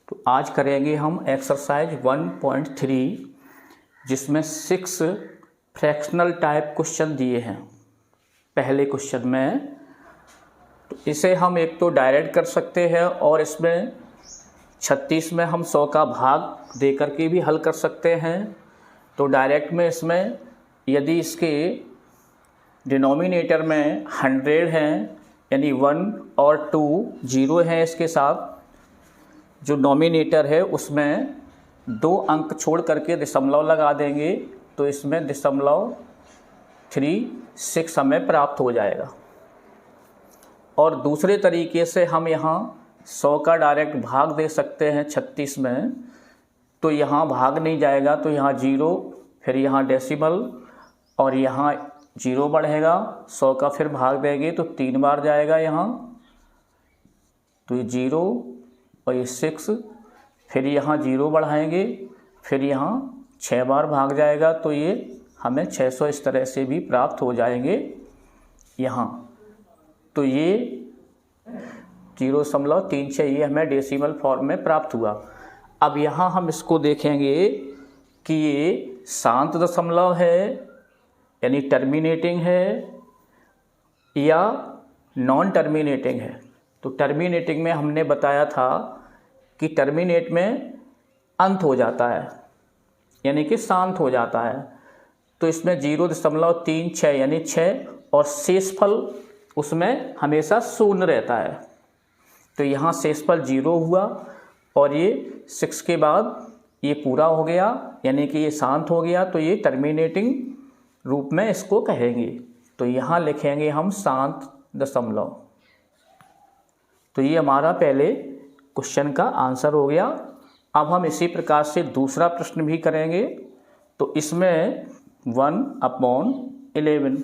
तो आज करेंगे हम एक्सरसाइज 1.3 जिसमें 6 फ्रैक्शनल टाइप क्वेश्चन दिए हैं। पहले क्वेश्चन में तो इसे हम एक तो डायरेक्ट कर सकते हैं और इसमें 36 में हम 100 का भाग दे करके भी हल कर सकते हैं। तो डायरेक्ट में इसमें यदि इसके डिनोमिनेटर में 100 हैं यानी 1 और 2 0 हैं, इसके साथ जो नोमिनेटर है उसमें 2 अंक छोड़ करके दशमलव लगा देंगे तो इसमें 0.36 हमें प्राप्त हो जाएगा। और दूसरे तरीके से हम यहाँ 100 का डायरेक्ट भाग दे सकते हैं 36 में, तो यहाँ भाग नहीं जाएगा तो यहाँ 0, फिर यहाँ डेसिमल और यहाँ 0 बढ़ेगा। 100 का फिर भाग देंगे तो 3 बार जाएगा यहाँ, तो ये 0 और ये 6, फिर यहाँ 0 बढ़ाएंगे, फिर यहाँ 6 बार भाग जाएगा तो ये हमें 600 इस तरह से भी प्राप्त हो जाएंगे यहाँ। तो ये 0.36 ये हमें डेसिमल फॉर्म में प्राप्त हुआ। अब यहाँ हम इसको देखेंगे कि ये शांत दशमलव है यानी टर्मिनेटिंग है या नॉन टर्मिनेटिंग है। तो टर्मिनेटिंग में हमने बताया था कि टर्मिनेट में अंत हो जाता है यानी कि शांत हो जाता है। तो इसमें 0.36 यानी 6 और शेषफल उसमें हमेशा शून्य रहता है। तो यहाँ शेषफल 0 हुआ और ये 6 के बाद ये पूरा हो गया यानी कि ये शांत हो गया, तो ये टर्मिनेटिंग रूप में इसको कहेंगे। तो यहाँ लिखेंगे हम शांत दशमलव। तो ये हमारा पहले क्वेश्चन का आंसर हो गया। अब हम इसी प्रकार से दूसरा प्रश्न भी करेंगे। तो इसमें 1/11,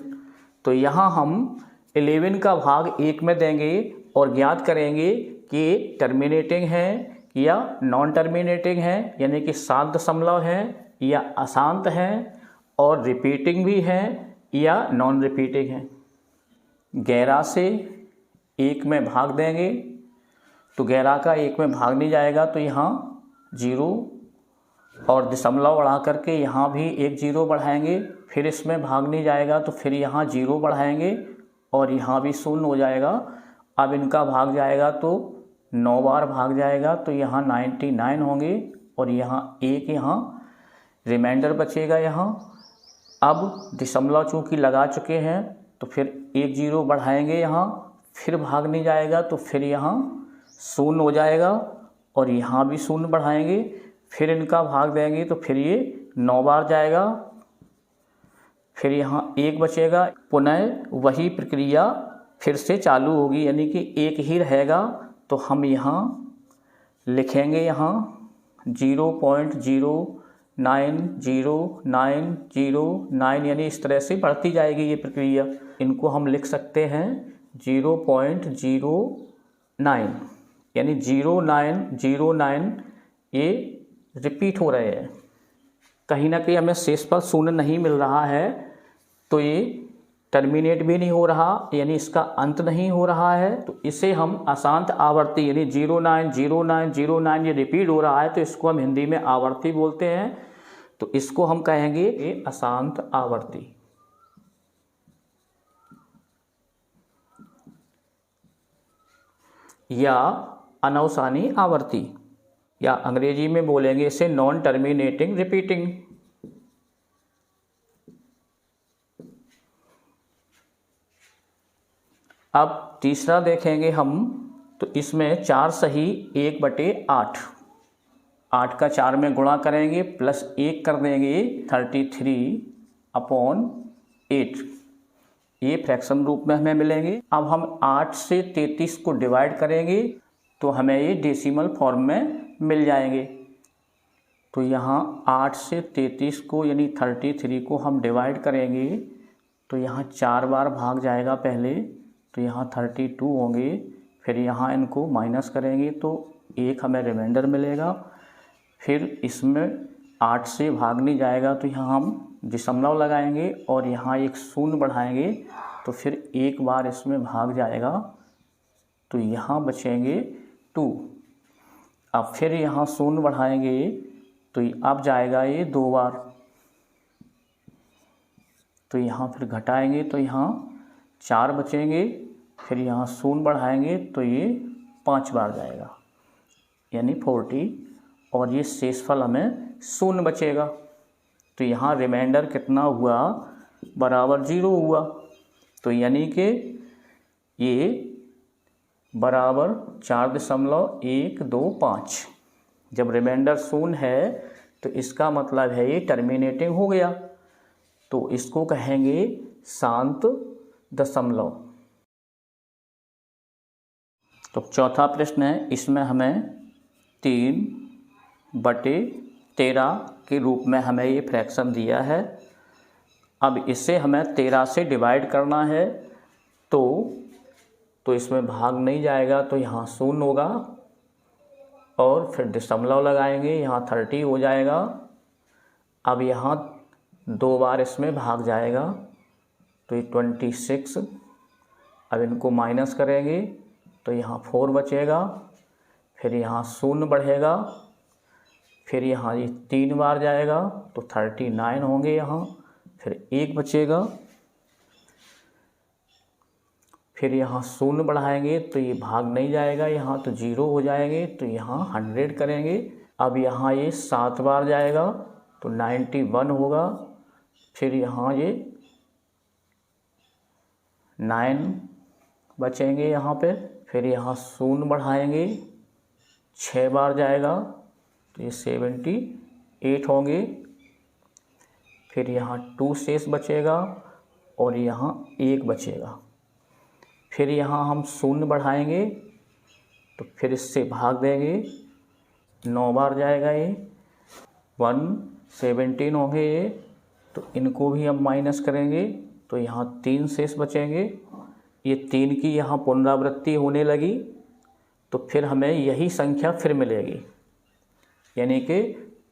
तो यहाँ हम 11 का भाग 1 में देंगे और ज्ञात करेंगे कि टर्मिनेटिंग है या नॉन टर्मिनेटिंग है यानी कि शांत दशमलव है या अशांत है, और रिपीटिंग भी है या नॉन रिपीटिंग है। 11 से 1 में भाग देंगे तो 11 का 1 में भाग नहीं जाएगा तो यहाँ 0 और दशमलव बढ़ा करके यहाँ भी एक 0 बढ़ाएंगे, फिर इसमें भाग नहीं जाएगा तो फिर यहाँ 0 बढ़ाएंगे और यहाँ भी शून्य हो जाएगा। अब इनका भाग जाएगा तो 9 बार भाग जाएगा तो यहाँ 99 होंगे और यहाँ एक यहाँ रिमाइंडर बचेगा यहाँ। अब दशमलव चूँकि लगा चुके हैं तो फिर एक 0 बढ़ाएंगे यहाँ, फिर भाग नहीं जाएगा तो फिर यहाँ शून्य हो जाएगा और यहाँ भी शून्य बढ़ाएंगे, फिर इनका भाग देंगे तो फिर ये 9 बार जाएगा, फिर यहाँ एक बचेगा। पुनः वही प्रक्रिया फिर से चालू होगी यानी कि एक ही रहेगा। तो हम यहाँ लिखेंगे यहाँ 0.090909 यानी इस तरह से बढ़ती जाएगी ये प्रक्रिया। इनको हम लिख सकते हैं 0.09 यानी 0909 ये रिपीट हो रहे हैं। कहीं ना कहीं हमें शेषफल शून्य नहीं मिल रहा है तो ये टर्मिनेट भी नहीं हो रहा यानी इसका अंत नहीं हो रहा है। तो इसे हम अशांत आवर्ती यानी 090909 ये रिपीट हो रहा है तो इसको हम हिंदी में आवर्ती बोलते हैं। तो इसको हम कहेंगे ये अशांत आवर्ती। या अनवसानी आवर्ती, या अंग्रेजी में बोलेंगे इसे नॉन टर्मिनेटिंग रिपीटिंग। अब तीसरा देखेंगे हम। तो इसमें 4 सही 1/8, 8 का 4 में गुणा करेंगे प्लस 1 कर देंगे 33/8, ये फ्रैक्शन रूप में हमें मिलेंगे। अब हम 8 से 33 को डिवाइड करेंगे तो हमें ये डेसिमल फॉर्म में मिल जाएंगे। तो यहाँ 8 से 33 को यानी 33 को हम डिवाइड करेंगे तो यहाँ 4 बार भाग जाएगा पहले, तो यहाँ 32 होंगे, फिर यहाँ इनको माइनस करेंगे तो 1 हमें रिमाइंडर मिलेगा। फिर इसमें 8 से भाग नहीं जाएगा तो यहाँ हम दशमलव लगाएंगे और यहाँ एक शून्य बढ़ाएंगे तो फिर एक बार इसमें भाग जाएगा तो यहाँ बचेंगे 2। अब फिर यहाँ शून्य बढ़ाएंगे तो अब जाएगा ये 2 बार, तो यहाँ फिर घटाएंगे तो यहाँ 4 बचेंगे, फिर यहाँ शून्य बढ़ाएंगे तो ये 5 बार जाएगा यानी 40, और ये शेषफल हमें शून्य बचेगा। तो यहाँ रिमाइंडर कितना हुआ, बराबर 0 हुआ। तो यानी कि ये बराबर 4.125। जब रिमाइंडर शून्य है तो इसका मतलब है ये टर्मिनेटिंग हो गया, तो इसको कहेंगे शांत दशमलव। तो चौथा प्रश्न है, इसमें हमें 3/13 के रूप में हमें ये फ्रैक्शन दिया है। अब इसे हमें 13 से डिवाइड करना है, तो इसमें भाग नहीं जाएगा, तो यहाँ शून्य होगा और फिर दशमलव लगाएंगे, यहाँ 30 हो जाएगा। अब यहाँ 2 बार इसमें भाग जाएगा तो ये 26। अब इनको माइनस करेंगे तो यहाँ 4 बचेगा, फिर यहाँ शून्य बढ़ेगा, फिर यहाँ ये 3 बार जाएगा तो 39 होंगे यहाँ, फिर 1 बचेगा, फिर यहाँ शून्य बढ़ाएंगे तो ये भाग नहीं जाएगा, यहाँ तो 0 हो जाएंगे, तो यहाँ 100 करेंगे। अब यहाँ ये 7 बार जाएगा तो 91 होगा, फिर यहाँ ये 9 बचेंगे यहाँ पे, फिर यहाँ शून्य बढ़ाएंगे 6 बार जाएगा तो ये 78 होंगे, फिर यहाँ 2 शेष बचेगा और यहाँ 1 बचेगा, फिर यहाँ हम शून्य बढ़ाएंगे तो फिर इससे भाग देंगे, 9 बार जाएगा ये, 117 होंगे ये, तो इनको भी हम माइनस करेंगे तो यहाँ 3 शेष बचेंगे। ये 3 की यहाँ पुनरावृत्ति होने लगी तो फिर हमें यही संख्या फिर मिलेगी, यानी कि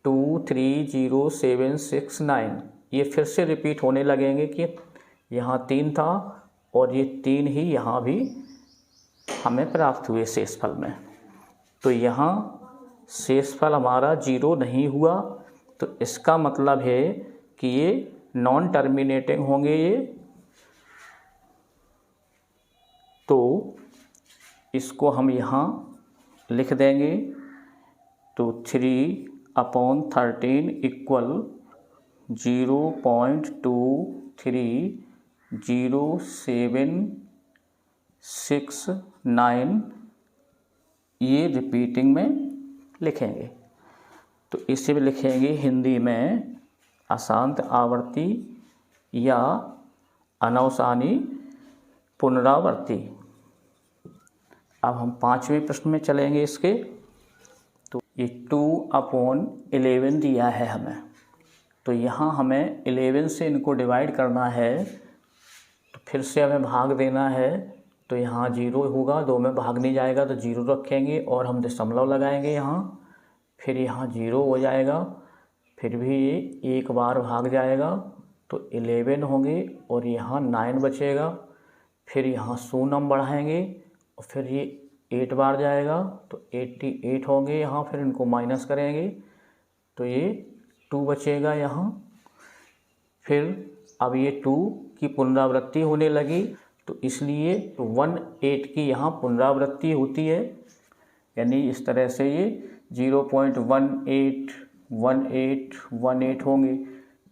2 3 0 7 6 9, ये फिर से रिपीट होने लगेंगे कि यहाँ 3 था और ये 3 ही यहाँ भी हमें प्राप्त हुए शेषफल में। तो यहाँ शेषफल हमारा 0 नहीं हुआ, तो इसका मतलब है कि ये नॉन टर्मिनेटिंग होंगे ये। तो इसको हम यहाँ लिख देंगे, तो 3/13 इक्वल 0.230769, ये रिपीटिंग में लिखेंगे। तो इसे भी लिखेंगे हिंदी में अशांत आवर्ती या अनवसानी पुनरावर्ती। अब हम 5वें प्रश्न में चलेंगे इसके। तो ये 2/11 दिया है हमें, तो यहाँ हमें 11 से इनको डिवाइड करना है, तो फिर से हमें भाग देना है, तो यहाँ 0 होगा, 2 में भाग नहीं जाएगा तो 0 रखेंगे और हम दशमलव लगाएंगे यहाँ, फिर यहाँ 0 हो जाएगा, फिर भी ये 1 बार भाग जाएगा तो 11 होंगे और यहाँ 9 बचेगा, फिर यहाँ शून्य हम बढ़ाएंगे और फिर ये 8 बार जाएगा तो 88 होंगे यहाँ, फिर इनको माइनस करेंगे तो ये 2 बचेगा यहाँ, फिर अब ये 2 की पुनरावृत्ति होने लगी, तो इसलिए 18 की यहाँ पुनरावृत्ति होती है, यानी इस तरह से ये 0.181818 होंगे,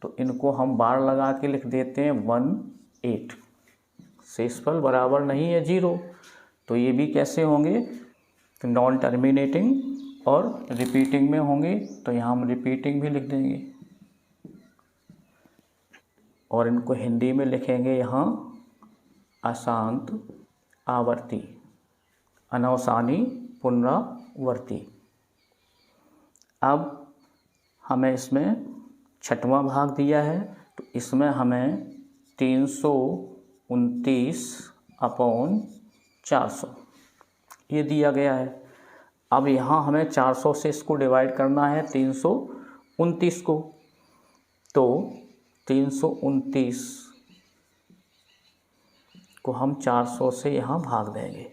तो इनको हम बार लगा के लिख देते हैं 18। शेषफल बराबर नहीं है 0, तो ये भी कैसे होंगे, तो नॉन टर्मिनेटिंग और रिपीटिंग में होंगे, तो यहाँ हम रिपीटिंग भी लिख देंगे और इनको हिंदी में लिखेंगे यहाँ अशांत आवर्ती अनवसानी पुनरावर्ती। अब हमें इसमें 6वां भाग दिया है, तो इसमें हमें 329/400 ये दिया गया है। अब यहाँ हमें 400 से इसको डिवाइड करना है 329 को, तो 329 को हम 400 से यहाँ भाग देंगे,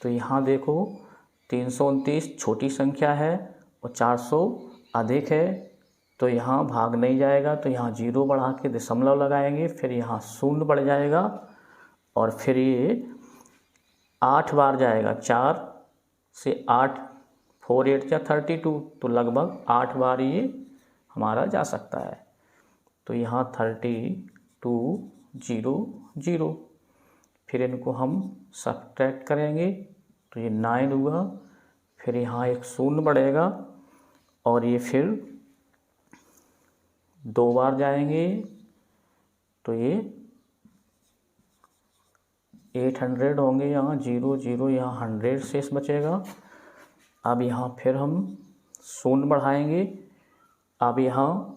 तो यहाँ देखो 329 छोटी संख्या है और 400 अधिक है, तो यहाँ भाग नहीं जाएगा, तो यहाँ 0 बढ़ा के दशमलव लगाएंगे, फिर यहाँ 0 बढ़ जाएगा और फिर ये 8 बार जाएगा। 4 से 8, 4 8 या 32, तो लगभग 8 बार ये हमारा जा सकता है। तो यहाँ 32 0 0, फिर इनको हम सब्ट्रैक्ट करेंगे तो ये 9 हुआ, फिर यहाँ एक 0 बढ़ेगा और ये फिर 2 बार जाएंगे, तो ये 800 होंगे। यहाँ 0 0, यहाँ 100 शेष बचेगा। अब यहाँ फिर हम 0 बढ़ाएंगे, अब यहाँ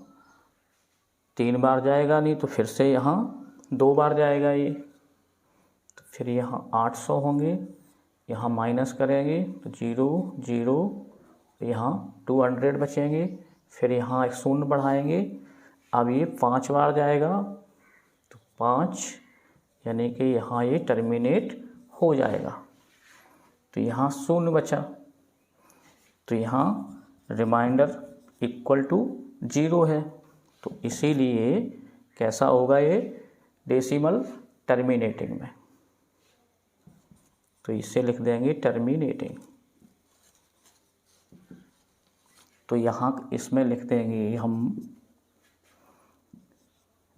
3 बार जाएगा नहीं, तो फिर से यहाँ 2 बार जाएगा ये, तो फिर यहाँ 800 होंगे। यहाँ माइनस करेंगे तो 0 0, यहाँ 200 बचेंगे, फिर यहाँ एक 0 बढ़ाएंगे, अब ये 5 बार जाएगा, तो 5, यानी कि यहाँ ये टर्मिनेट हो जाएगा। तो यहाँ 0 बचा, तो यहाँ रिमाइंडर इक्वल टू 0 है, तो इसीलिए कैसा होगा ये डेसिमल टर्मिनेटिंग में, तो इसे लिख देंगे टर्मिनेटिंग। तो यहाँ इसमें लिख देंगे हम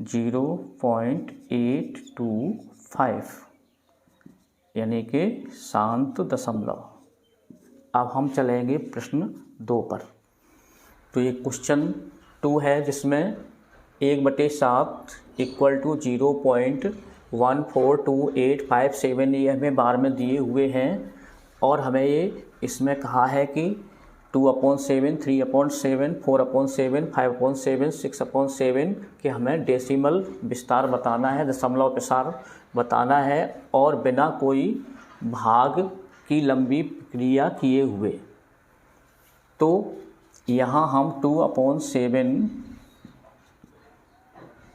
0.825, यानी कि शांत दशमलव। अब हम चलेंगे प्रश्न 2 पर। तो ये क्वेश्चन 2 है जिसमें 1/7 इक्वल टू 0.142857 ये हमें बार में दिए हुए हैं, और हमें ये इसमें कहा है कि 2/7, 3/7, 4/7, 5/7, 6/7 कि हमें डेसिमल विस्तार बताना है, दशमलव विस्तार बताना है, और बिना कोई भाग की लंबी प्रक्रिया किए हुए। तो यहाँ हम 2/7,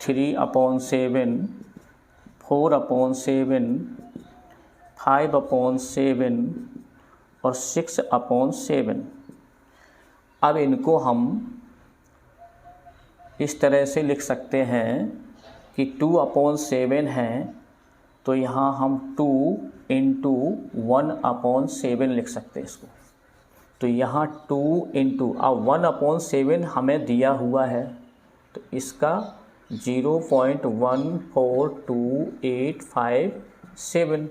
3/7, 4/7, 5/7 और 6/7, अब इनको हम इस तरह से लिख सकते हैं कि 2/7 है, तो यहाँ हम 2 × 1/7 लिख सकते हैं इसको। तो यहाँ 2 × अब 1/7 हमें दिया हुआ है, तो इसका 0.142857।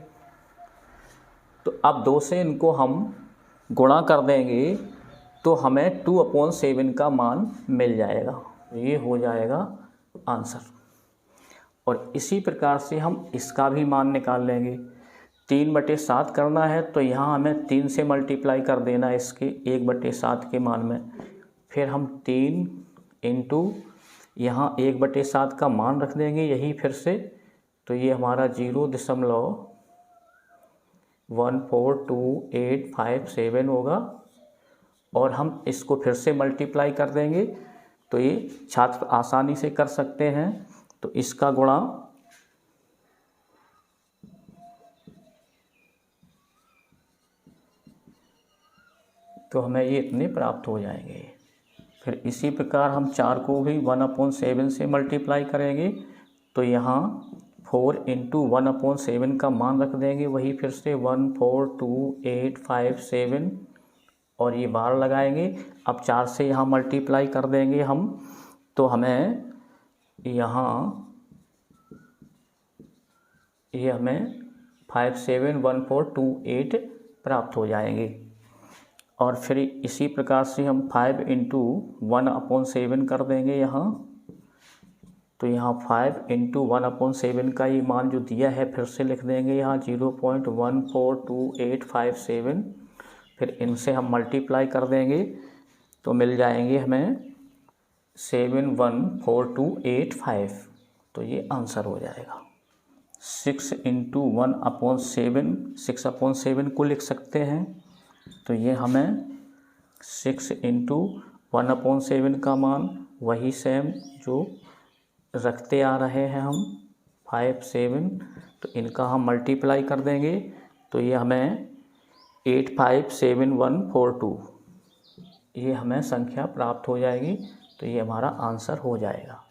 तो अब 2 से इनको हम गुणा कर देंगे तो हमें 2/7 का मान मिल जाएगा, ये हो जाएगा आंसर। और इसी प्रकार से हम इसका भी मान निकाल लेंगे। 3/7 करना है, तो यहाँ हमें 3 से मल्टीप्लाई कर देना है इसके 1/7 के मान में, फिर हम 3 × यहाँ 1/7 का मान रख देंगे यही फिर से, तो ये हमारा 0.142857 होगा, और हम इसको फिर से मल्टीप्लाई कर देंगे, तो ये छात्र आसानी से कर सकते हैं। तो इसका गुणा तो हमें ये इतने प्राप्त हो जाएंगे। फिर इसी प्रकार हम 4 को भी 1/7 से मल्टीप्लाई करेंगे, तो यहाँ 4 × 1/7 का मान रख देंगे, वही फिर से 142,857 और ये बार लगाएंगे। अब 4 से यहाँ मल्टीप्लाई कर देंगे हम, तो हमें यहाँ ये हमें 571428 प्राप्त हो जाएंगे। और फिर इसी प्रकार से हम 5 × 1/7 कर देंगे यहाँ, तो यहाँ 5 × 1/7 का ये मान जो दिया है फिर से लिख देंगे यहाँ 0.142857, फिर इनसे हम मल्टीप्लाई कर देंगे तो मिल जाएंगे हमें 71428, तो ये आंसर हो जाएगा। 6 × 1/7, 6/7 को लिख सकते हैं, तो ये हमें 6 × 1/7 का मान वही सेम जो रखते आ रहे हैं हम 5 7, तो इनका हम मल्टीप्लाई कर देंगे, तो ये हमें 857142 ये हमें संख्या प्राप्त हो जाएगी। तो ये हमारा आंसर हो जाएगा।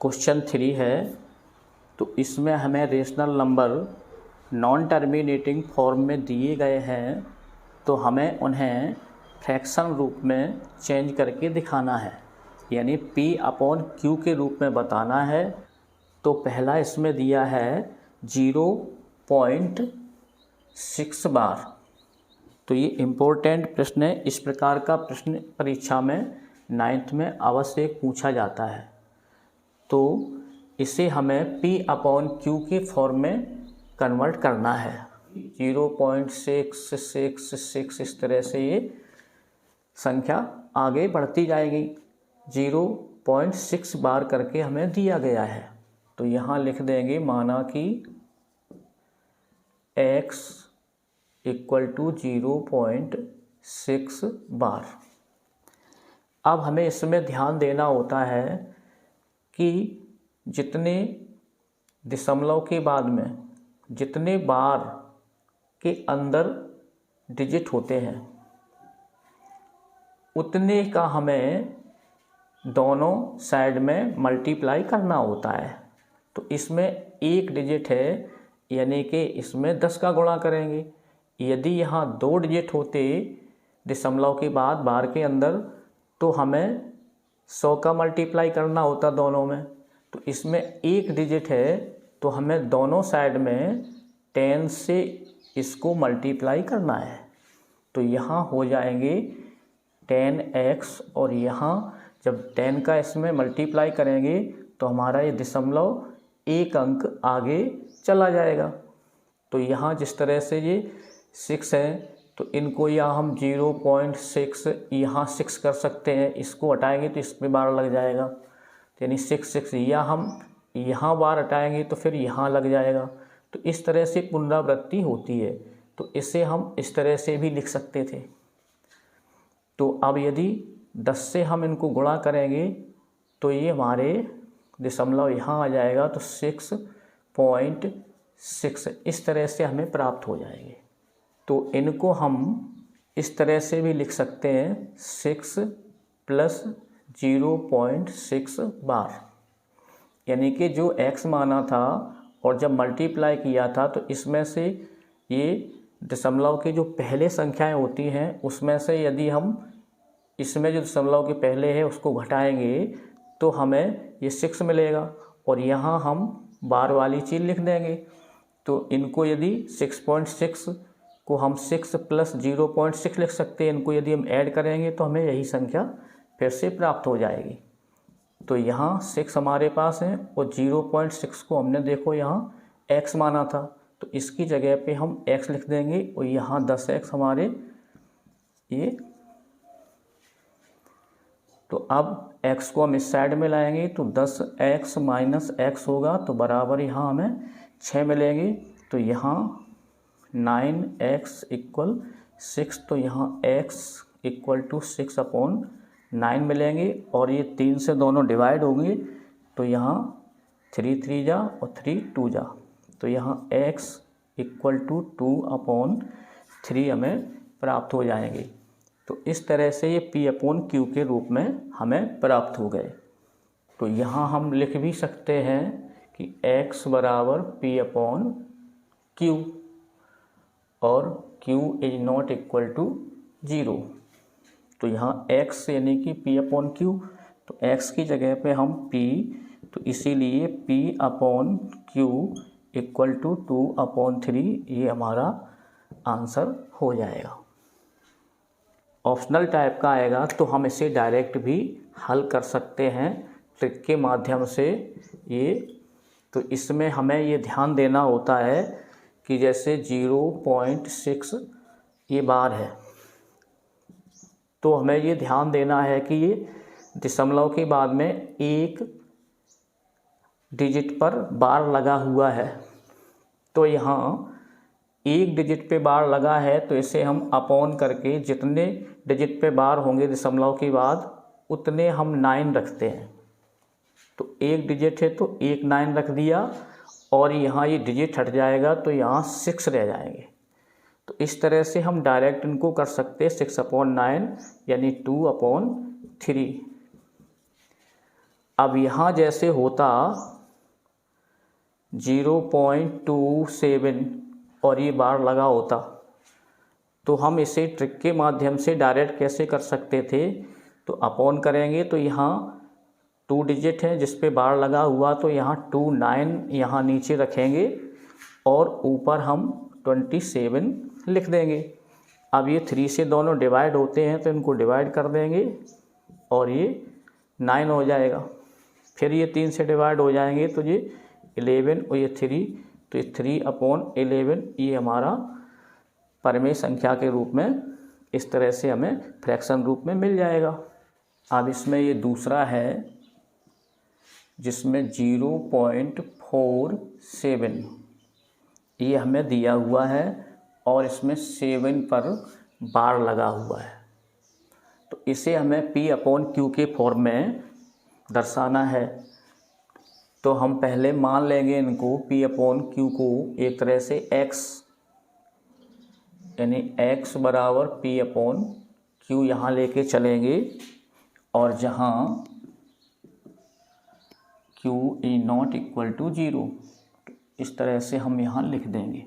क्वेश्चन 3 है, तो इसमें हमें rational number non terminating form में दिए गए हैं, तो हमें उन्हें फ्रैक्शन रूप में चेंज करके दिखाना है, यानी P/Q के रूप में बताना है। तो पहला इसमें दिया है 0.6 बार। तो ये इम्पोर्टेंट प्रश्न है। इस प्रकार का प्रश्न परीक्षा में 9th में अवश्य पूछा जाता है। तो इसे हमें P/Q के फॉर्म में कन्वर्ट करना है। 0.666 इस तरह से ये संख्या आगे बढ़ती जाएगी। 0.6 बार करके हमें दिया गया है। तो यहाँ लिख देंगे, माना कि x = 0.6 बार। अब हमें इसमें ध्यान देना होता है कि जितने दशमलव के बाद में जितने बार के अंदर डिजिट होते हैं उतने का हमें दोनों साइड में मल्टीप्लाई करना होता है। तो इसमें एक डिजिट है, यानी कि इसमें 10 का गुणा करेंगे। यदि यहाँ 2 डिजिट होते दशमलव के बाद बार के अंदर, तो हमें 100 का मल्टीप्लाई करना होता दोनों में। तो इसमें एक डिजिट है, तो हमें दोनों साइड में 10 से इसको मल्टीप्लाई करना है। तो यहाँ हो जाएंगे 10x, और यहाँ जब 10 का इसमें मल्टीप्लाई करेंगे तो हमारा ये दशमलव एक अंक आगे चला जाएगा। तो यहाँ जिस तरह से ये 6 है, तो इनको यहाँ हम 0.6 यहाँ 6 कर सकते हैं। इसको हटाएंगे तो इस पे बार लग जाएगा, यानी 6 या हम यहाँ बार हटाएंगे तो फिर यहाँ लग जाएगा। तो इस तरह से पुनरावृत्ति होती है। तो इसे हम इस तरह से भी लिख सकते थे। तो अब यदि 10 से हम इनको गुणा करेंगे तो ये हमारे दशमलव यहाँ आ जाएगा, तो 6.6 इस तरह से हमें प्राप्त हो जाएंगे। तो इनको हम इस तरह से भी लिख सकते हैं, 6 + 0.6 बार, यानी कि जो x माना था और जब मल्टीप्लाई किया था, तो इसमें से ये दशमलव के जो पहले संख्याएं होती हैं उसमें से यदि हम इसमें जो दशमलव के पहले है उसको घटाएंगे तो हमें ये 6 मिलेगा, और यहाँ हम बार वाली चीज़ लिख देंगे। तो इनको यदि 6.6 को हम 6 + 0.6 लिख सकते हैं। इनको यदि हम ऐड करेंगे तो हमें यही संख्या फिर से प्राप्त हो जाएगी। तो यहाँ 6 हमारे पास है, और 0.6 को हमने देखो यहाँ x माना था, तो इसकी जगह पे हम x लिख देंगे, और यहाँ 10x हमारे ये। तो अब x को हम इस साइड में लाएंगे तो 10x - x होगा, तो बराबर यहाँ हमें 6 मिलेंगे। तो यहाँ 9x = 6, तो यहाँ x = 6/9 मिलेंगे, और ये 3 से दोनों डिवाइड होंगे, तो यहाँ 3 3 जा और 3 2 जा, तो यहाँ x = 2/3 हमें प्राप्त हो जाएंगे। तो इस तरह से ये P/Q के रूप में हमें प्राप्त हो गए। तो यहाँ हम लिख भी सकते हैं कि x = P/Q और Q ≠ 0। तो यहाँ x यानी कि P/Q, तो x की जगह पे हम P, तो इसीलिए P/Q = 2/3 ये हमारा आंसर हो जाएगा। ऑप्शनल टाइप का आएगा तो हम इसे डायरेक्ट भी हल कर सकते हैं ट्रिक के माध्यम से ये। तो इसमें हमें ये ध्यान देना होता है कि जैसे 0.6 ये बार है, तो हमें ये ध्यान देना है कि ये दशमलव के बाद में एक डिजिट पर बार लगा हुआ है। तो यहाँ एक डिजिट पे बार लगा है, तो इसे हम अपॉन करके जितने डिजिट पे बार होंगे दशमलव के बाद उतने हम 9 रखते हैं। तो एक डिजिट है तो एक 9 रख दिया, और यहाँ ये डिजिट हट जाएगा तो यहाँ 6 रह जाएंगे। तो तो इस तरह से हम डायरेक्ट इनको कर सकते हैं 6/9 यानी 2/3। अब यहाँ जैसे होता 0.27 और ये बार लगा होता, तो हम इसे ट्रिक के माध्यम से डायरेक्ट कैसे कर सकते थे, तो अपॉन करेंगे तो यहाँ 2 डिजिट है जिस पे बार लगा हुआ, तो यहाँ 29 यहाँ नीचे रखेंगे और ऊपर हम 27 लिख देंगे। अब ये 3 से दोनों डिवाइड होते हैं तो इनको डिवाइड कर देंगे और ये 9 हो जाएगा। फिर ये 3 से डिवाइड हो जाएंगे तो ये 11 और ये 3, तो ये 3/11 ये हमारा परमेय संख्या के रूप में इस तरह से हमें फ्रैक्शन रूप में मिल जाएगा। अब इसमें ये दूसरा है जिसमें 0.47 ये हमें दिया हुआ है और इसमें 7 पर बार लगा हुआ है, तो इसे हमें P/Q के फॉर्म में दर्शाना है। तो हम पहले मान लेंगे इनको P/Q को एक तरह से x, यानी x बराबर P/Q यहाँ लेके चलेंगे और जहाँ Q is not equal to 0 इस तरह से हम यहाँ लिख देंगे।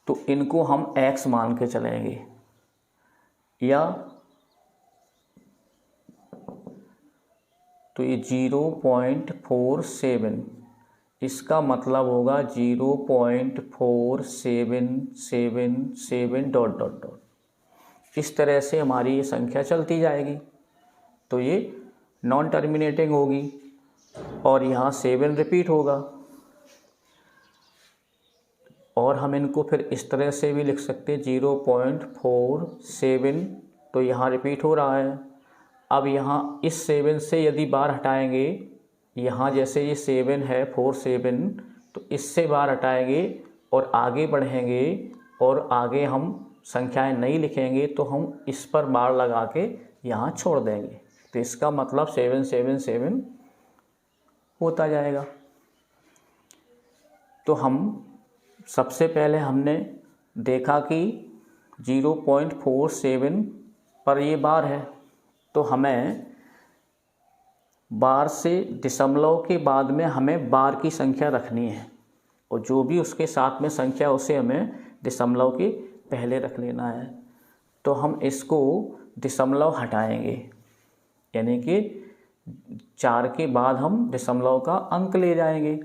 तो इनको हम x मान के चलेंगे, या तो ये 0.47 इसका मतलब होगा 0.4777 डॉट डॉट डॉट, इस तरह से हमारी ये संख्या चलती जाएगी। तो ये नॉन टर्मिनेटिंग होगी और यहाँ 7 रिपीट होगा। और हम इनको फिर इस तरह से भी लिख सकते हैं 0.47, तो यहाँ रिपीट हो रहा है। अब यहाँ इस 7 से यदि बार हटाएंगे, यहाँ जैसे ये 7 है 47, तो इससे बार हटाएंगे और आगे बढ़ेंगे और आगे हम संख्याएं नहीं लिखेंगे, तो हम इस पर बार लगा के यहाँ छोड़ देंगे, तो इसका मतलब 777 होता जाएगा। तो हम सबसे पहले हमने देखा कि 0.47 पर ये बार है, तो हमें बार से दशमलव के बाद में हमें बार की संख्या रखनी है और जो भी उसके साथ में संख्या उसे हमें दशमलव के पहले रख लेना है। तो हम इसको दशमलव हटाएंगे, यानी कि 4 के बाद हम दशमलव का अंक ले जाएंगे।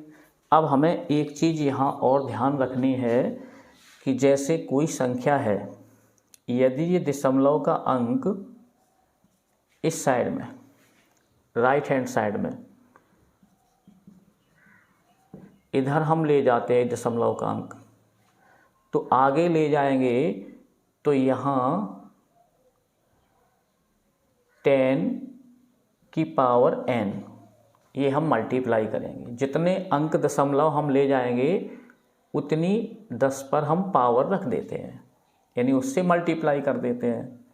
अब हमें एक चीज़ यहाँ और ध्यान रखनी है कि जैसे कोई संख्या है, यदि ये दशमलव का अंक इस साइड में, राइट हैंड साइड में इधर हम ले जाते हैं दशमलव का अंक, तो आगे ले जाएंगे तो यहाँ 10 की पावर n ये हम मल्टीप्लाई करेंगे। जितने अंक दशमलव हम ले जाएंगे उतनी 10 पर हम पावर रख देते हैं, यानी उससे मल्टीप्लाई कर देते हैं।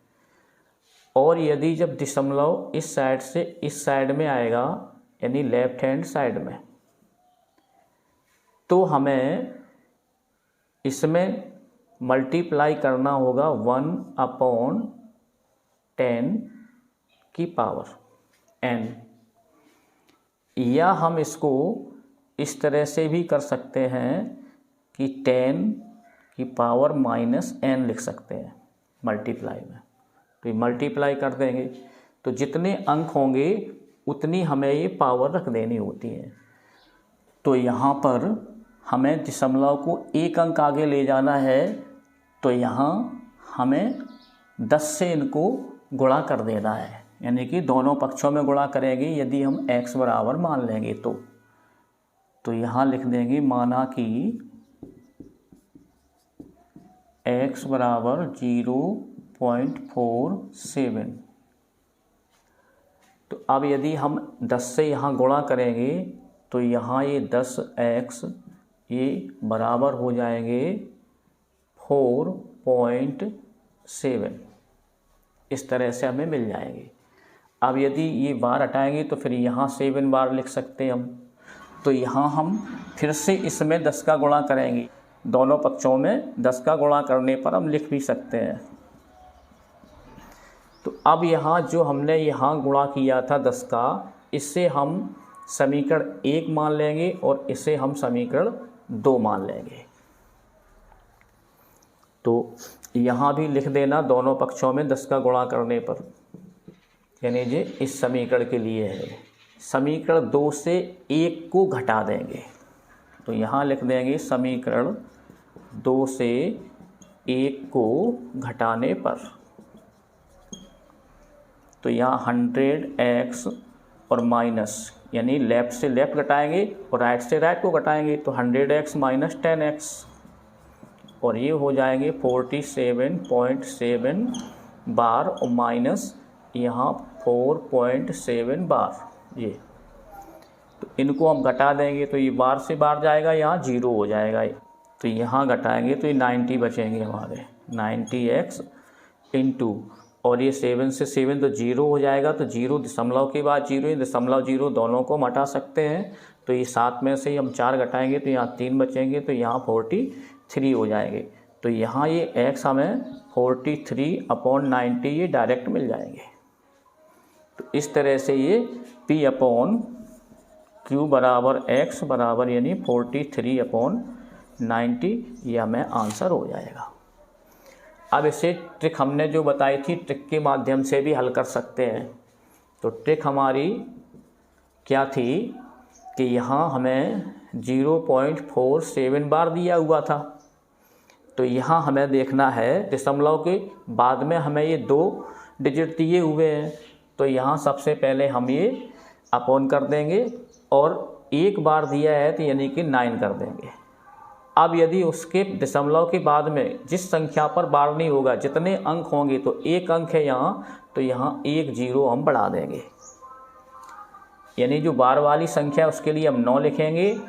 और यदि जब दशमलव इस साइड से इस साइड में आएगा, यानी लेफ्ट हैंड साइड में, तो हमें इसमें मल्टीप्लाई करना होगा 1/10 की पावर n, या हम इसको इस तरह से भी कर सकते हैं कि 10 की पावर -n लिख सकते हैं मल्टीप्लाई में। तो ये मल्टीप्लाई कर देंगे, तो जितने अंक होंगे उतनी हमें ये पावर रख देनी होती है। तो यहाँ पर हमें दशमलव को एक अंक आगे ले जाना है, तो यहाँ हमें 10 से इनको गुणा कर देना है, यानी कि दोनों पक्षों में गुणा करेंगे। यदि हम x बराबर मान लेंगे तो यहाँ लिख देंगे, माना कि x बराबर 0.47। तो अब यदि हम 10 से यहाँ गुणा करेंगे तो यहाँ ये 10x ये बराबर हो जाएंगे 4.7, इस तरह से हमें मिल जाएंगे। अब यदि ये बार हटाएंगे तो फिर यहाँ 7 बार लिख सकते हैं हम। तो यहाँ हम फिर से इसमें 10 का गुणा करेंगे, दोनों पक्षों में 10 का गुणा करने पर हम लिख भी सकते हैं। तो अब यहाँ जो हमने यहाँ गुणा किया था 10 का, इससे हम समीकरण 1 मान लेंगे और इसे हम समीकरण 2 मान लेंगे। तो यहाँ भी लिख देना दोनों पक्षों में 10 का गुणा करने पर, यानी ये इस समीकरण के लिए है। समीकरण 2 से 1 को घटा देंगे, तो यहाँ लिख देंगे समीकरण 2 से 1 को घटाने पर, तो यहाँ 100x और माइनस, यानी लेफ़्ट से लेफ़्ट घटाएंगे और राइट से राइट को घटाएंगे, तो 100x माइनस 10x, और ये हो जाएंगे 47.7 बार और माइनस यहाँ 4.7 बार। ये तो इनको हम घटा देंगे तो ये बार से बार जाएगा, यहाँ 0 हो जाएगा। तो यहाँ घटाएंगे तो ये 90 बचेंगे हमारे, 90x इंटू, और ये 7 से 7 तो 0 हो जाएगा, तो 0 दशमलव के बाद 0, दशमलव 0 दोनों को हटा सकते हैं। तो ये 7 में से हम 4 घटाएंगे तो यहाँ 3 बचेंगे, तो यहाँ 43 हो जाएंगे। तो यहाँ ये x हमें 43/90 ये डायरेक्ट मिल जाएंगे। तो इस तरह से ये P/Q बराबर x बराबर यानी 43/90 ये हमें आंसर हो जाएगा। अब इसे ट्रिक हमने जो बताई थी, ट्रिक के माध्यम से भी हल कर सकते हैं। तो ट्रिक हमारी क्या थी कि यहाँ हमें 0.47 बार दिया हुआ था, तो यहाँ हमें देखना है दशमलव के बाद में हमें ये 2 डिजिट दिए हुए हैं, तो यहाँ सबसे पहले हम ये अपॉन कर देंगे और 1 बार दिया है तो यानी कि 9 कर देंगे। अब यदि उसके दशमलव के बाद में जिस संख्या पर बार नहीं होगा, जितने अंक होंगे, तो 1 अंक है यहाँ, तो यहाँ 1 0 हम बढ़ा देंगे, यानी जो बार वाली संख्या उसके लिए हम 9 लिखेंगे,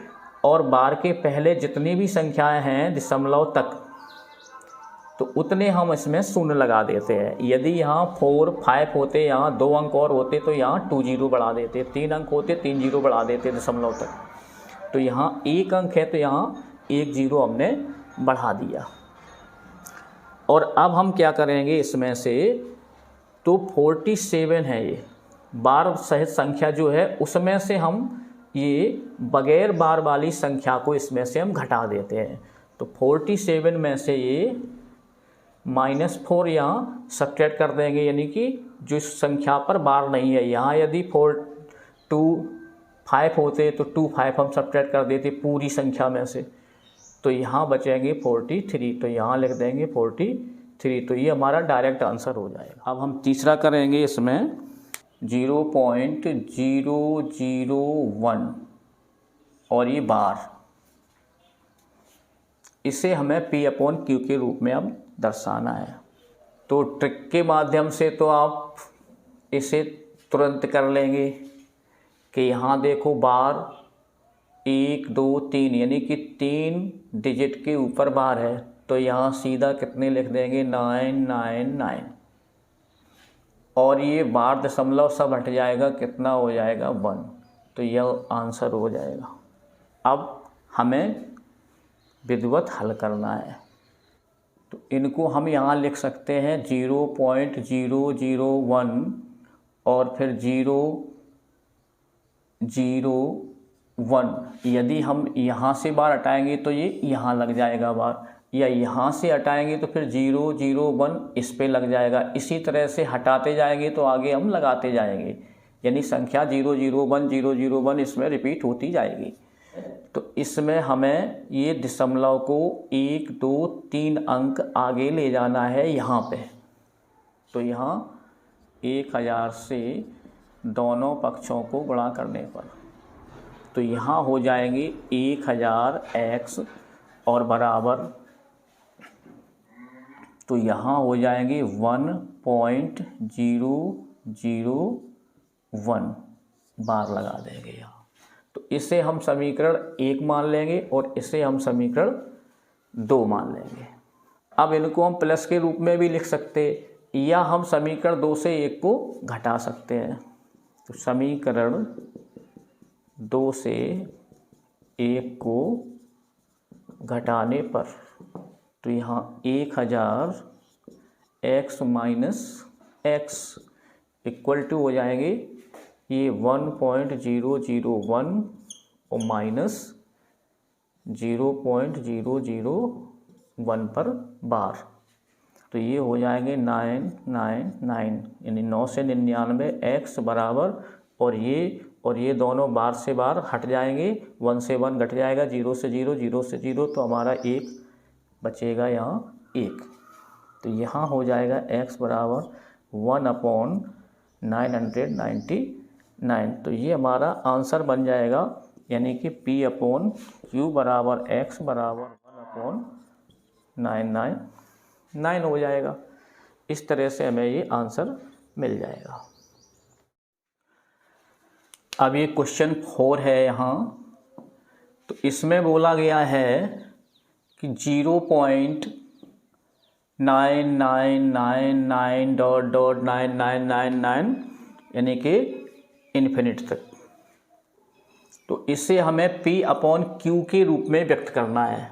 और बार के पहले जितनी भी संख्याएं हैं दशमलव तक, तो उतने हम इसमें शून्य लगा देते हैं। यदि यहाँ 4 5 होते, यहाँ 2 अंक और होते, तो यहाँ 2 0 बढ़ा देते, 3 अंक होते 3 0 बढ़ा देते दशमलव तक। तो यहाँ 1 अंक है तो यहाँ 1 0 हमने बढ़ा दिया। और अब हम क्या करेंगे इसमें से, तो 47 है ये बार सहित संख्या जो है, उसमें से हम ये बगैर बार वाली संख्या को इसमें से हम घटा देते हैं। तो 47 में से ये -4 यहाँ सब्ट्रैक्ट कर देंगे, यानी कि जो संख्या पर बार नहीं है। यहाँ यदि 4 2 5 होते तो 2 5 हम सब्ट्रैक्ट कर देते पूरी संख्या में से, तो यहाँ बचेंगे 43, तो यहाँ लिख देंगे 43, तो ये हमारा डायरेक्ट आंसर हो जाएगा। अब हम तीसरा करेंगे, इसमें 0.001 और ये बार, इसे हमें P/Q के रूप में अब दर्शाना है। तो ट्रिक के माध्यम से तो आप इसे तुरंत कर लेंगे कि यहाँ देखो बार 1 2 3, यानी कि 3 डिजिट के ऊपर बार है, तो यहाँ सीधा कितने लिख देंगे 999, और ये बार दशमलव सब हट जाएगा, कितना हो जाएगा 1, तो यह आंसर हो जाएगा। अब हमें विधिवत हल करना है, तो इनको हम यहाँ लिख सकते हैं 0.001 और फिर 0.001। यदि हम यहाँ से बार हटाएंगे तो ये यहाँ लग जाएगा बार, या यहाँ से हटाएंगे तो फिर 0.001 इस पे लग जाएगा। इसी तरह से हटाते जाएंगे तो आगे हम लगाते जाएंगे, यानी संख्या 0.001 0.001 इसमें रिपीट होती जाएगी। तो इसमें हमें ये दशमलव को 1 2 3 अंक आगे ले जाना है यहाँ पे। तो यहाँ 1000 से दोनों पक्षों को गुणा करने पर, तो यहाँ हो जाएंगे 1000x और बराबर, तो यहाँ हो जाएंगे 1.001 बार लगा देंगे यहाँ। तो इसे हम समीकरण 1 मान लेंगे और इसे हम समीकरण 2 मान लेंगे। अब इनको हम प्लस के रूप में भी लिख सकते, या हम समीकरण 2 से 1 को घटा सकते हैं। तो समीकरण 2 से 1 को घटाने पर, तो यहाँ 1000 x minus x equal to हो जाएंगे ये 1.001 और माइनस 0.001 पर बार, तो ये हो जाएंगे 999, यानी 9 से 99 x बराबर, और ये दोनों बार से बार हट जाएंगे, 1 से 1 घट जाएगा, 0 से 0, 0 से 0, तो हमारा 1 बचेगा यहाँ 1। तो यहाँ हो जाएगा x बराबर 1/999। तो ये हमारा आंसर बन जाएगा, यानी कि P/Q बराबर x बराबर 1/999 हो जाएगा। इस तरह से हमें ये आंसर मिल जाएगा। अब ये क्वेश्चन 4 है यहाँ, तो इसमें बोला गया है कि 0.99999 यानी कि इन्फिनिट तक, तो इसे हमें P/Q के रूप में व्यक्त करना है।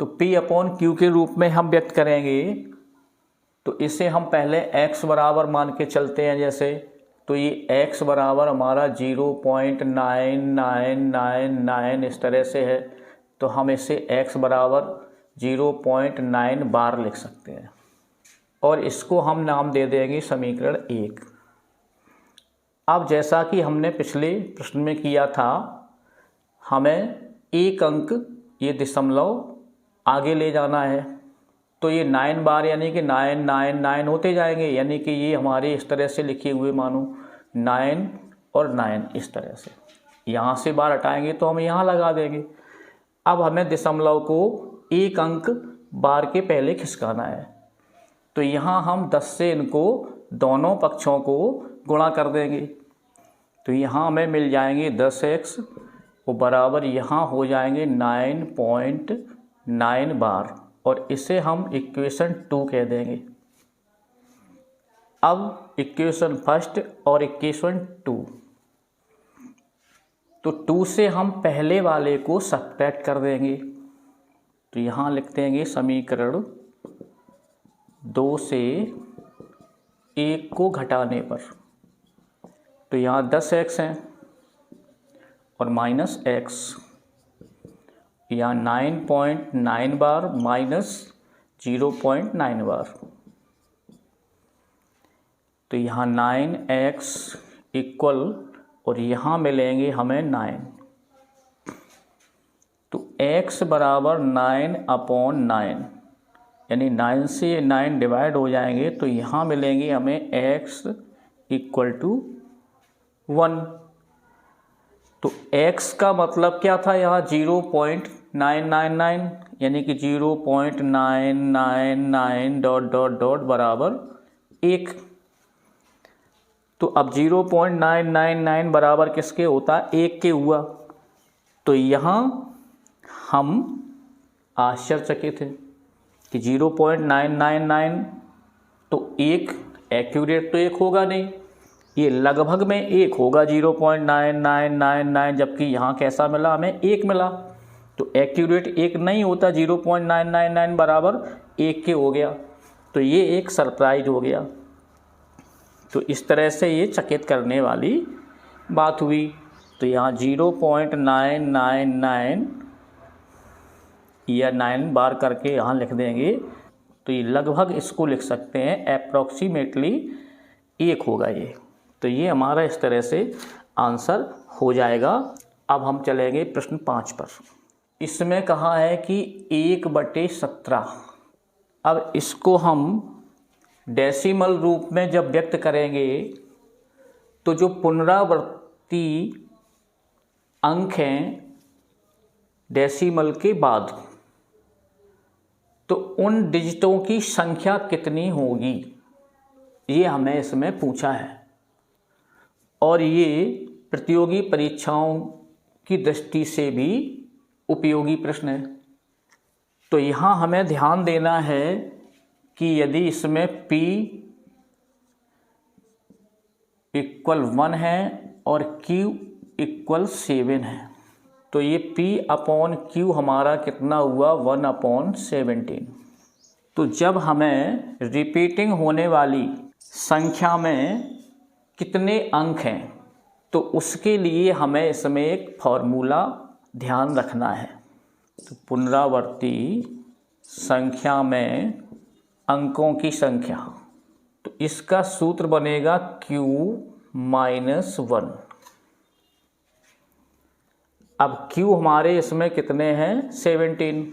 तो P/Q के रूप में हम व्यक्त करेंगे, तो इसे हम पहले x बराबर मान के चलते हैं जैसे, तो ये x बराबर हमारा 0.9999 इस तरह से है, तो हम इसे x बराबर 0.9 बार लिख सकते हैं, और इसको हम नाम दे देंगे समीकरण 1। अब जैसा कि हमने पिछले प्रश्न में किया था, हमें एक अंक ये दशमलव आगे ले जाना है, तो ये 9 बार यानी कि 999 होते जाएंगे, यानी कि ये हमारे इस तरह से लिखे हुए मानो 9 और 9 इस तरह से, यहाँ से बार हटाएंगे तो हम यहाँ लगा देंगे। अब हमें दशमलव को एक अंक बार के पहले खिसकाना है, तो यहाँ हम 10 से इनको दोनों पक्षों को गुणा कर देंगे, तो यहाँ हमें मिल जाएंगे 10x वो बराबर यहाँ हो जाएंगे 9.9 बार, और इसे हम इक्वेशन 2 कह देंगे। अब इक्वेशन फर्स्ट और इक्वेशन 2, तो 2 से हम पहले वाले को सब्ट्रैक्ट कर देंगे, तो यहाँ लिख देंगे समीकरण 2 से 1 को घटाने पर, तो यहाँ 10x है और माइनस x, यहाँ 9.9 बार माइनस 0.9 बार, तो यहाँ 9x इक्वल, और यहाँ मिलेंगे हमें 9, तो x बराबर 9/9, यानी 9 से 9 डिवाइड हो जाएंगे, तो यहाँ मिलेंगे हमें x इक्वल टू 1। तो x का मतलब क्या था यहाँ 0.999, यानी कि 0.999 बराबर 1। तो अब 0.999 बराबर किसके होता है, 1 के हुआ, तो यहाँ हम आश्चर्यचकित हैं कि 0.999 तो 1 एक्यूरेट तो 1 होगा नहीं, ये लगभग में 1 होगा 0.9999, जबकि यहाँ कैसा मिला हमें 1 मिला, तो एक्यूरेट 1 नहीं होता, 0.999 बराबर 1 के हो गया, तो ये एक सरप्राइज हो गया। तो इस तरह से ये चकित करने वाली बात हुई। तो यहाँ 0.999 या 9 बार करके यहाँ लिख देंगे, तो ये लगभग इसको लिख सकते हैं अप्रॉक्सीमेटली 1 होगा ये। तो ये हमारा इस तरह से आंसर हो जाएगा। अब हम चलेंगे प्रश्न 5 पर। इसमें कहा है कि 1/17। अब इसको हम डेसिमल रूप में जब व्यक्त करेंगे, तो जो पुनरावर्ती अंक हैं डेसिमल के बाद, तो उन डिजिटों की संख्या कितनी होगी, ये हमें इसमें पूछा है। और ये प्रतियोगी परीक्षाओं की दृष्टि से भी उपयोगी प्रश्न है। तो यहाँ हमें ध्यान देना है कि यदि इसमें P = 1 है और Q = 7 है, तो ये P/Q हमारा कितना हुआ 1/17। तो जब हमें रिपीटिंग होने वाली संख्या में कितने अंक हैं तो उसके लिए हमें इसमें एक फॉर्मूला ध्यान रखना है। तो पुनरावर्ती संख्या में अंकों की संख्या, तो इसका सूत्र बनेगा Q-1। अब Q हमारे इसमें कितने हैं 17,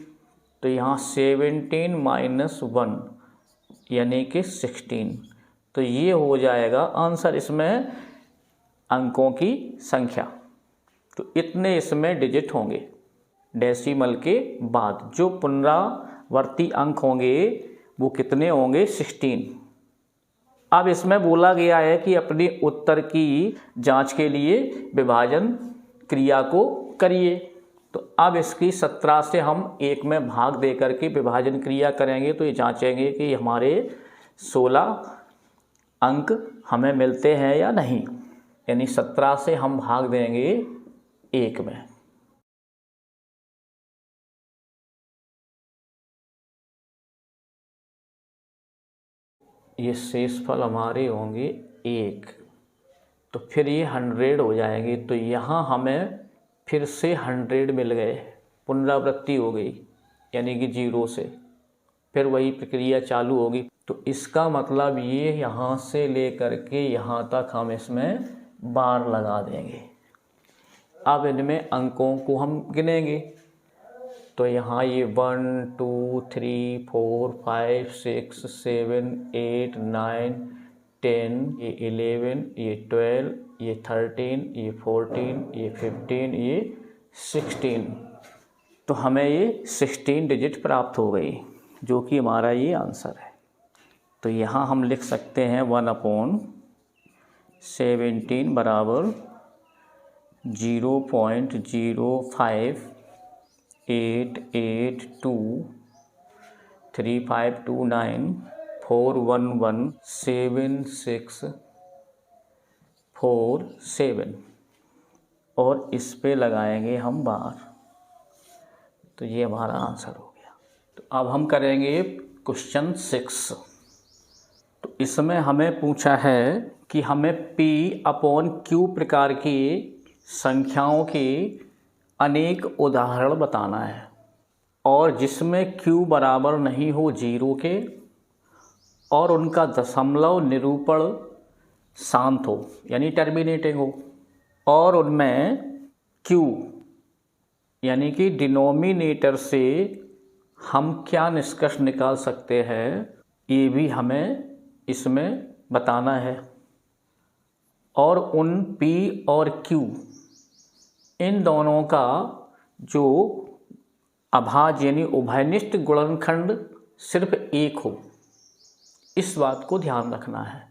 तो यहाँ 17 - 1 यानी कि 16। तो ये हो जाएगा आंसर इसमें अंकों की संख्या। तो इतने इसमें डिजिट होंगे डेसिमल के बाद। जो पुनरावर्ती अंक होंगे वो कितने होंगे 16। अब इसमें बोला गया है कि अपने उत्तर की जांच के लिए विभाजन क्रिया को करिए। तो अब इसकी 17 से हम 1 में भाग दे करके विभाजन क्रिया करेंगे तो ये जांचेंगे कि हमारे 16 अंक हमें मिलते हैं या नहीं। यानी 17 से हम भाग देंगे 1 में। ये शेषफल हमारे होंगे 1, तो फिर ये 100 हो जाएंगे। तो यहाँ हमें फिर से 100 मिल गए, पुनरावृत्ति हो गई यानी कि 0 से, फिर वही प्रक्रिया चालू होगी। तो इसका मतलब ये यहाँ से लेकर के यहाँ तक हम इसमें बार लगा देंगे। अब इनमें अंकों को हम गिनेंगे। तो यहाँ ये 1 2 3 4 5 6 7 8 9 10, ये 11, ये 12, ये 13, ये 14, ये 15, ये 16। तो हमें ये 16 डिजिट प्राप्त हो गई, जो कि हमारा ये आंसर है। तो यहाँ हम लिख सकते हैं 1/17 बराबर 0.058823529411747 और इस पे लगाएंगे हम बार। तो ये हमारा आंसर हो गया। तो अब हम करेंगे क्वेश्चन 6। तो इसमें हमें पूछा है कि हमें P/Q प्रकार की संख्याओं के अनेक उदाहरण बताना है और जिसमें Q बराबर नहीं हो 0 के और उनका दशमलव निरूपण शांत हो यानी टर्मिनेटिंग हो, और उनमें Q यानी कि डिनोमिनेटर से हम क्या निष्कर्ष निकाल सकते हैं ये भी हमें इसमें बताना है। और उन P और Q इन दोनों का जो अभाज्य यानी उभयनिष्ठ गुणनखंड सिर्फ 1 हो, इस बात को ध्यान रखना है।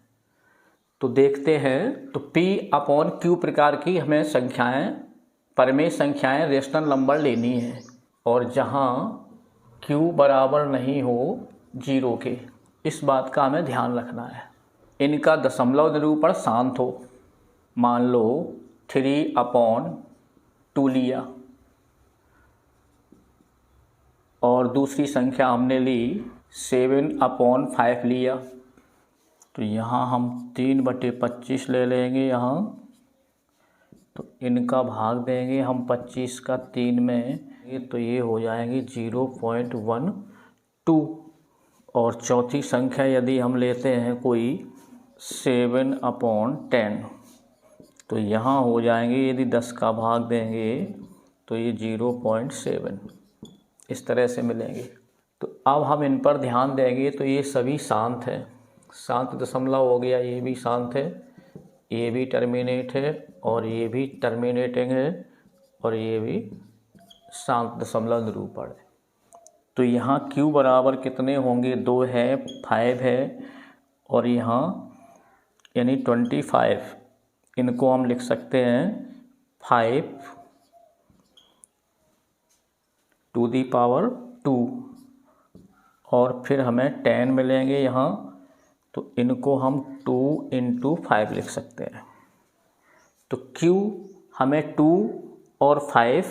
तो देखते हैं। तो P/Q प्रकार की हमें संख्याएं, परमेय संख्याएं, रेशनल नंबर लेनी है और जहां Q बराबर नहीं हो 0 के, इस बात का हमें ध्यान रखना है। इनका दशमलव निरूपण शांत हो। मान लो 3/2 लिया और दूसरी संख्या हमने ली 7/5 लिया। तो यहाँ हम 3/25 ले लेंगे यहाँ। तो इनका भाग देंगे हम 25 का 3 में, तो ये हो जाएंगे 0.12। और चौथी संख्या यदि हम लेते हैं कोई 7/10, तो यहाँ हो जाएंगे यदि 10 का भाग देंगे तो ये 0.7 इस तरह से मिलेंगे। तो अब हम इन पर ध्यान देंगे। तो ये सभी शांत है, शांत दशमलव हो गया, ये भी शांत है, ये भी टर्मिनेट है और ये भी टर्मिनेटिंग है और ये भी शांत दशमलव निरूपण है। तो यहाँ Q बराबर कितने होंगे 2 है, 5 है और यहाँ यानी 25। इनको हम लिख सकते हैं 5⁻²। और फिर हमें 10 मिलेंगे यहाँ, तो इनको हम 2 × 5 लिख सकते हैं। तो Q हमें 2 और 5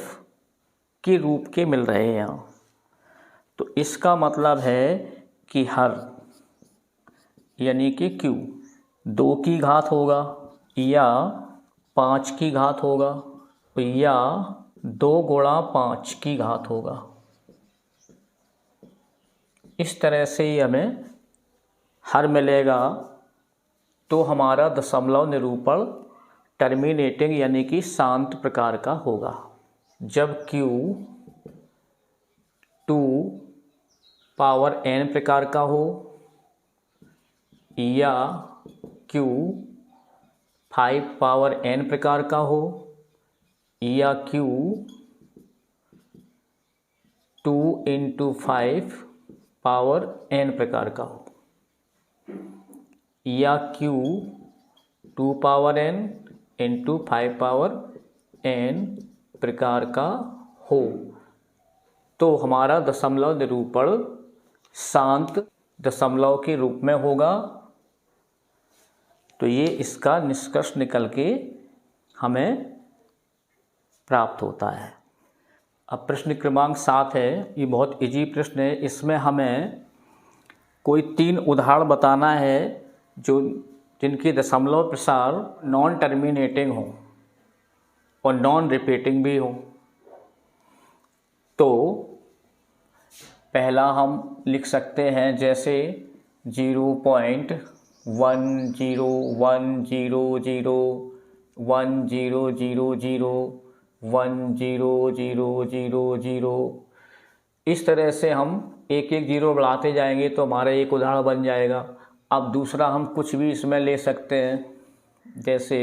के रूप के मिल रहे हैं यहाँ। तो इसका मतलब है कि हर यानी कि Q 2 की घात होगा या 5 की घात होगा या 2 गुणा 5 की घात होगा। इस तरह से ही हमें हर मिलेगा। तो हमारा दशमलव निरूपण टर्मिनेटिंग यानी कि शांत प्रकार का होगा। जब Q 2 पावर n प्रकार का हो या Q 5 पावर n प्रकार का हो या Q 2 × 5 पावर n प्रकार का हो या Q 2 power n × 5 power n प्रकार का हो, तो हमारा दशमलव निरूपण शांत दशमलव के रूप में होगा। तो ये इसका निष्कर्ष निकल के हमें प्राप्त होता है। अब प्रश्न क्रमांक 7 है। ये बहुत इजी प्रश्न है। इसमें हमें कोई 3 उदाहरण बताना है जिनके दशमलव प्रसार नॉन टर्मिनेटिंग हो और नॉन रिपीटिंग भी हो। तो पहला हम लिख सकते हैं जैसे 0.101000 1000 इस तरह से हम एक एक जीरो बढ़ाते जाएंगे तो हमारा एक उदाहरण बन जाएगा। अब दूसरा हम कुछ भी इसमें ले सकते हैं जैसे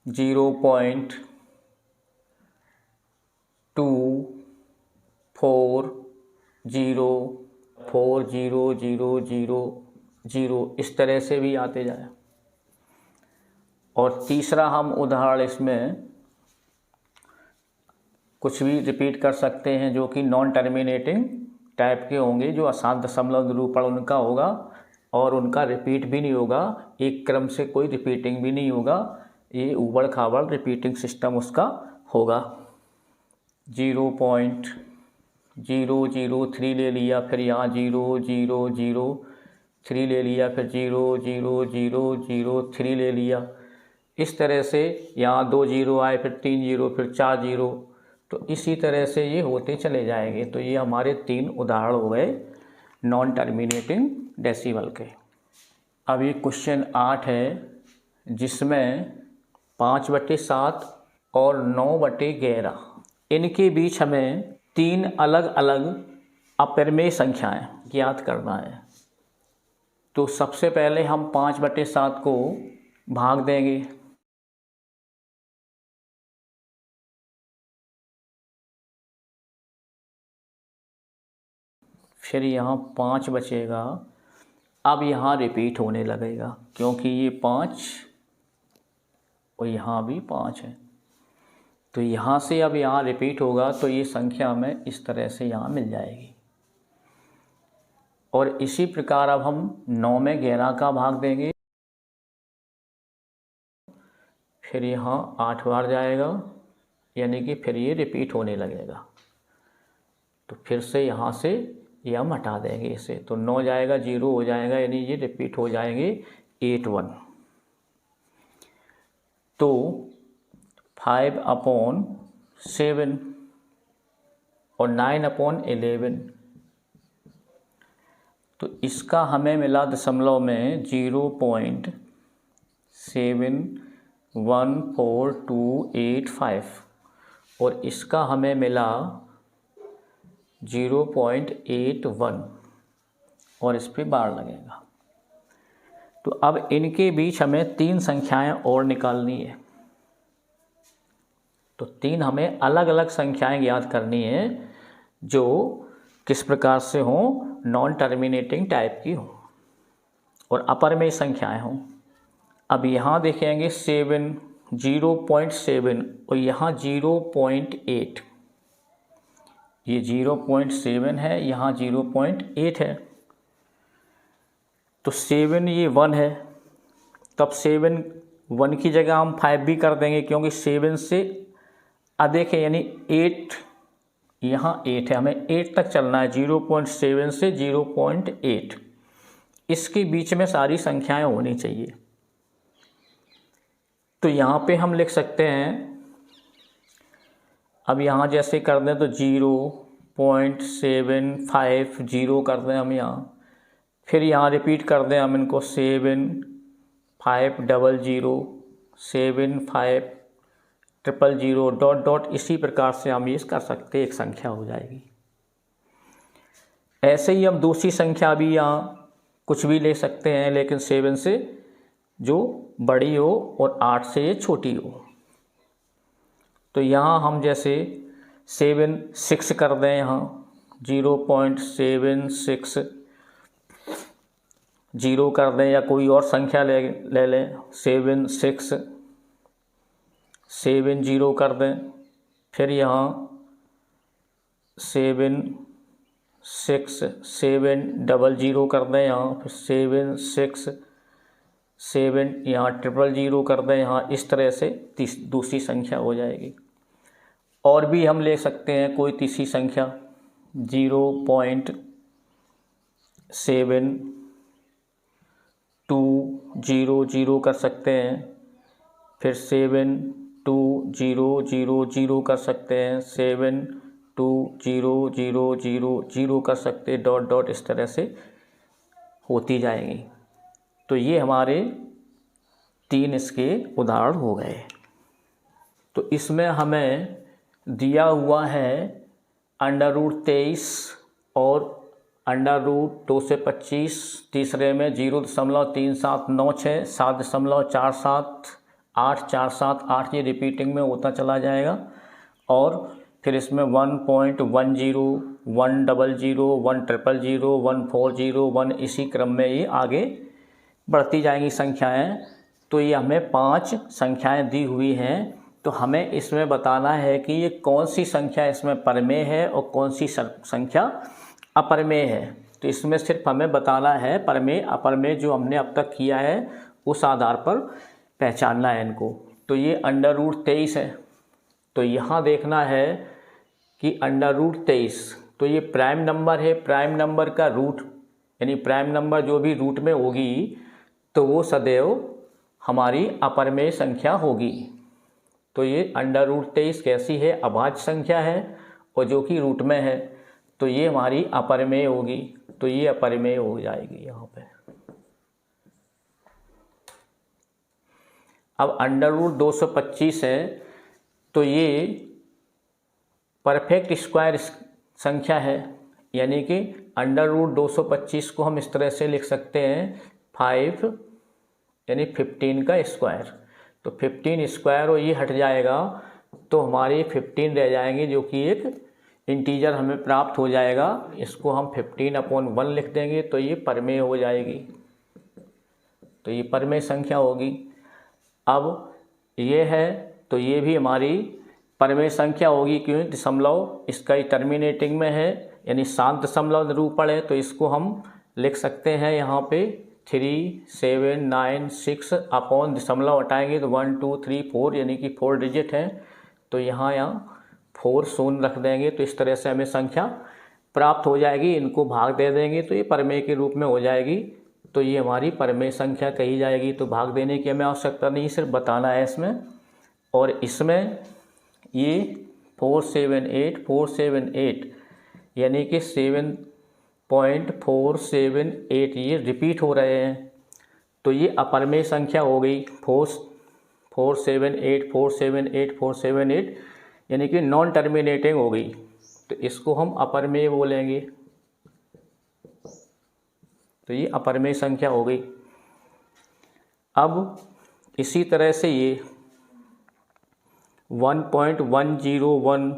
0.2404000 इस तरह से भी आते जाए। और तीसरा हम उदाहरण इसमें कुछ भी रिपीट कर सकते हैं जो कि नॉन टर्मिनेटिंग टाइप के होंगे, जो अशांत दशमलव निरूपण उनका होगा और उनका रिपीट भी नहीं होगा, एक क्रम से कोई रिपीटिंग भी नहीं होगा। ये ऊबड़ खाबड़ रिपीटिंग सिस्टम उसका होगा। 0.003 ले लिया, फिर यहाँ 0.003 ले लिया, फिर 0.003 ले लिया। इस तरह से यहाँ 2 जीरो आए, फिर 3 जीरो, फिर 4 जीरो। तो इसी तरह से ये होते चले जाएंगे। तो ये हमारे 3 उदाहरण हो गए नॉन टर्मिनेटिंग डेसिमल के। अब ये क्वेश्चन 8 है जिसमें 5/7 और 9/11 इनके बीच हमें 3 अलग अलग अपरिमेय संख्याएं ज्ञात करना है। तो सबसे पहले हम 5/7 को भाग देंगे। फिर यहाँ 5 बचेगा। अब यहाँ रिपीट होने लगेगा क्योंकि ये 5 और यहाँ भी 5 है। तो यहाँ से अब यहाँ रिपीट होगा तो ये संख्या हमें इस तरह से यहाँ मिल जाएगी। और इसी प्रकार अब हम 9 में 11 का भाग देंगे। फिर यहाँ 8 बार जाएगा, यानी कि फिर ये रिपीट होने लगेगा। तो फिर से यहाँ से ये हम हटा देंगे इसे, तो 9 जाएगा, 0 हो जाएगा, यानी ये रिपीट हो जाएंगे 8/1। तो 5/7 और 9/11, तो इसका हमें मिला दशमलव में 0.714285 और इसका हमें मिला 0.81 और इस पर बार लगेगा। तो अब इनके बीच हमें 3 संख्याएं और निकालनी है। तो 3 हमें अलग अलग संख्याएं ज्ञात करनी है जो किस प्रकार से हों, नॉन टर्मिनेटिंग टाइप की हो और अपरिमेय संख्याएं हों। अब यहाँ देखेंगे 0.7 और यहाँ 0.8। ये 0.7 है, यहाँ 0.8 है। तो 7 ये 1 है, तब 7 1 की जगह हम 5 भी कर देंगे क्योंकि 7 से अब देखें यानी 8, यहाँ 8 है, हमें 8 तक चलना है, 0.7 से 0.8, इसके बीच में सारी संख्याएं होनी चाहिए। तो यहाँ पे हम लिख सकते हैं, अब यहाँ जैसे कर दें तो 0.750 कर दें हम यहाँ, फिर यहाँ रिपीट कर दें हम इनको 7500 7500 डॉट डॉट, इसी प्रकार से हम ये कर सकते हैं, एक संख्या हो जाएगी। ऐसे ही हम दूसरी संख्या भी यहाँ कुछ भी ले सकते हैं, लेकिन 7 से जो बड़ी हो और 8 से ये छोटी हो। तो यहाँ हम जैसे 6 कर दें, यहाँ 0.760 कर दें, या कोई और संख्या ले लें, 7670 कर दें, फिर यहाँ 76700 कर दें, यहाँ फिर 767 यहाँ 000 कर दें, यहाँ इस तरह से दूसरी संख्या हो जाएगी। और भी हम ले सकते हैं कोई तीसरी संख्या, 0.7200 कर सकते हैं, फिर 72000 कर सकते हैं, 72000 कर सकते हैं, डॉट डॉट इस तरह से होती जाएंगी। तो ये हमारे 3 इसके उदाहरण हो गए। तो इसमें हमें दिया हुआ है √23 और √225, तीसरे में 0.3796, 7.47, 8 ये रिपीटिंग में होता चला जाएगा, और फिर इसमें 1.10, 100, 100, 140, 1 इसी क्रम में ये आगे बढ़ती जाएंगी संख्याएं। तो ये हमें 5 संख्याएं दी हुई हैं, तो हमें इसमें बताना है कि ये कौन सी संख्या इसमें परमेय है और कौन सी संख्या अपरमेय है। तो इसमें सिर्फ हमें बताना है परमेय अपरमेय, जो हमने अब तक किया है उस आधार पर पहचानना है इनको। तो ये √23 है, तो यहाँ देखना है कि √23, तो ये प्राइम नंबर है, प्राइम नंबर का रूट यानी प्राइम नंबर जो भी रूट में होगी तो वो सदैव हमारी अपरमेय संख्या होगी। तो ये √23 कैसी है, अभाज्य संख्या है और जो कि रूट में है, तो ये हमारी अपरमेय होगी, तो ये अपरमेय हो जाएगी यहाँ पे। अब √225 है, तो ये परफेक्ट स्क्वायर संख्या है, यानी कि √225 को हम इस तरह से लिख सकते हैं 5 यानी 15 का स्क्वायर। तो 15 स्क्वायर और ये हट जाएगा तो हमारे 15 रह जाएंगे, जो कि एक इंटीजर हमें प्राप्त हो जाएगा। इसको हम 15/1 लिख देंगे, तो ये परमेय हो जाएगी, तो ये परमेय संख्या होगी। अब ये है, तो ये भी हमारी परमेय संख्या होगी, क्यों, दशमलव इसका ही टर्मिनेटिंग में है, यानी 7 दशमलव निरूपण है, तो इसको हम लिख सकते हैं यहाँ पे 3796 अपॉन दशमलव हटाएंगे तो 1 2 3 4 यानी कि 4 डिजिट है, तो यहाँ 4 शून्य रख देंगे, तो इस तरह से हमें संख्या प्राप्त हो जाएगी। इनको भाग दे देंगे तो ये परमेय के रूप में हो जाएगी, तो ये हमारी परमेय संख्या कही जाएगी। तो भाग देने की हमें आवश्यकता नहीं, सिर्फ बताना है इसमें। और इसमें ये 478 यानी कि 7.478 ये रिपीट हो रहे हैं, तो ये अपरमेय संख्या हो गई। 478 यानी कि नॉन टर्मिनेटिंग हो गई, तो इसको हम अपरमेय बोलेंगे, तो ये अपरमेय संख्या हो गई। अब इसी तरह से ये 1.101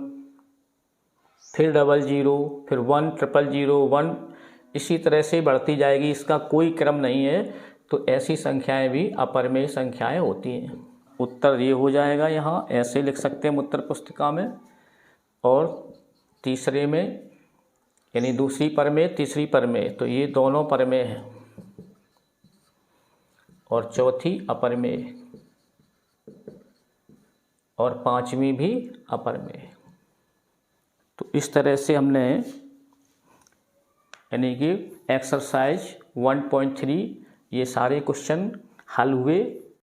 फिर 00 फिर 1000 इसी तरह से बढ़ती जाएगी, इसका कोई क्रम नहीं है। तो ऐसी संख्याएं भी अपरमेय संख्याएं होती हैं। उत्तर ये हो जाएगा, यहाँ ऐसे लिख सकते हैं उत्तर पुस्तिका में। और तीसरे में यानी दूसरी परमेय तीसरी परमेय, तो ये दोनों परमेय हैं, और चौथी अपरमेय। और 5वीं भी अपर में। तो इस तरह से हमने यानी कि एक्सरसाइज 1.3 ये सारे क्वेश्चन हल हुए।